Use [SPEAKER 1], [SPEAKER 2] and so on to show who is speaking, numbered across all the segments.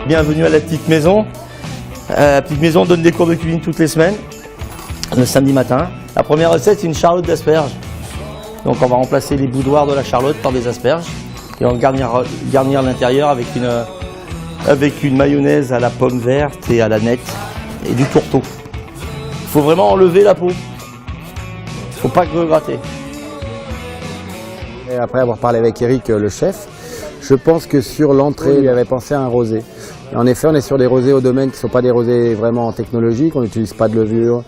[SPEAKER 1] Bienvenue à la petite maison. La petite maison donne des cours de cuisine toutes les semaines, le samedi matin. La première recette, c'est une charlotte d'asperges. Donc on va remplacer les boudoirs de la charlotte par des asperges. Et on va garnir l'intérieur avec une mayonnaise à la pomme verte et à la nette et du tourteau. Il faut vraiment enlever la peau. Il ne faut pas gratter.
[SPEAKER 2] Et après avoir parlé avec Eric, le chef, je pense que sur l'entrée, il avait pensé à un rosé. Et en effet, on est sur des rosés au domaine qui ne sont pas des rosés vraiment technologiques. On n'utilise pas de levure,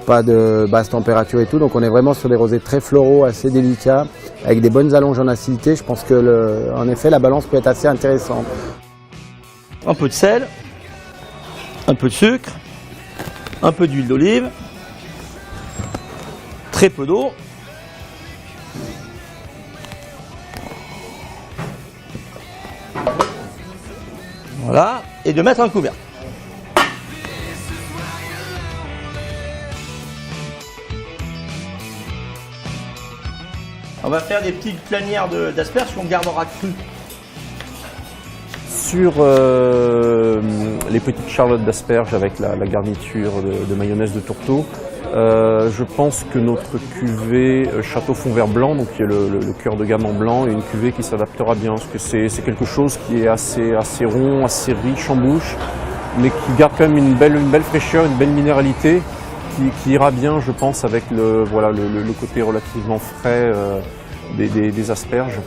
[SPEAKER 2] pas de basse température et tout. Donc on est vraiment sur des rosés très floraux, assez délicats, avec des bonnes allonges en acidité. Je pense que, en effet, la balance peut être assez intéressante.
[SPEAKER 1] Un peu de sel, un peu de sucre, un peu d'huile d'olive, très peu d'eau. Voilà, et de mettre un couvercle. On va faire des petites lanières d'asperges qu'on gardera crues.
[SPEAKER 3] Sur les petites charlottes d'asperges avec la garniture de mayonnaise de tourteau, je pense que notre cuvée Château Fond Vert Blanc, donc qui est le cœur de gamme en blanc, est une cuvée qui s'adaptera bien, parce que c'est quelque chose qui est assez rond, assez riche en bouche, mais qui garde quand même une belle fraîcheur, une belle minéralité, qui ira bien, je pense, avec le côté relativement frais des asperges.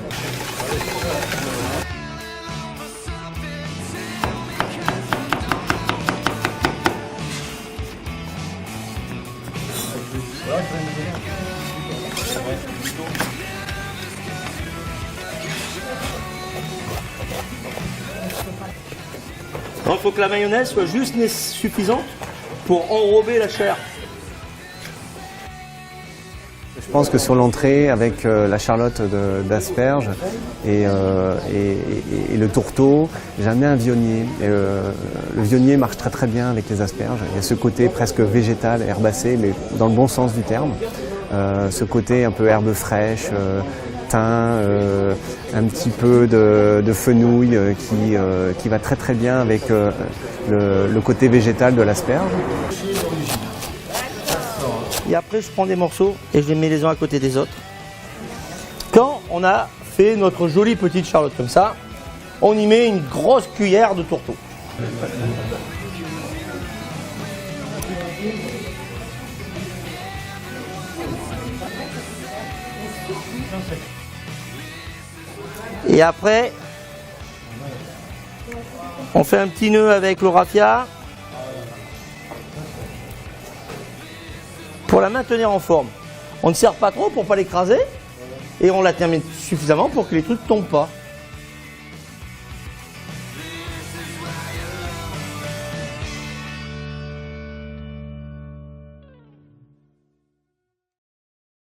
[SPEAKER 1] Il faut que la mayonnaise soit juste suffisante pour enrober la chair.
[SPEAKER 2] Je pense que sur l'entrée, avec la charlotte d'asperges et le tourteau, j'aime bien un vionnier. Le vionnier marche très bien avec les asperges. Il y a ce côté presque végétal, herbacé, mais dans le bon sens du terme. Ce côté un peu herbe fraîche, thym, un petit peu de fenouil qui va très bien avec le côté végétal de l'asperge.
[SPEAKER 1] Et après, je prends des morceaux et je les mets les uns à côté des autres. Quand on a fait notre jolie petite charlotte comme ça, on y met une grosse cuillère de tourteau. Et après, on fait un petit nœud avec le raffia pour la maintenir en forme. On ne serre pas trop pour ne pas l'écraser et on la termine suffisamment pour que les trucs ne tombent pas.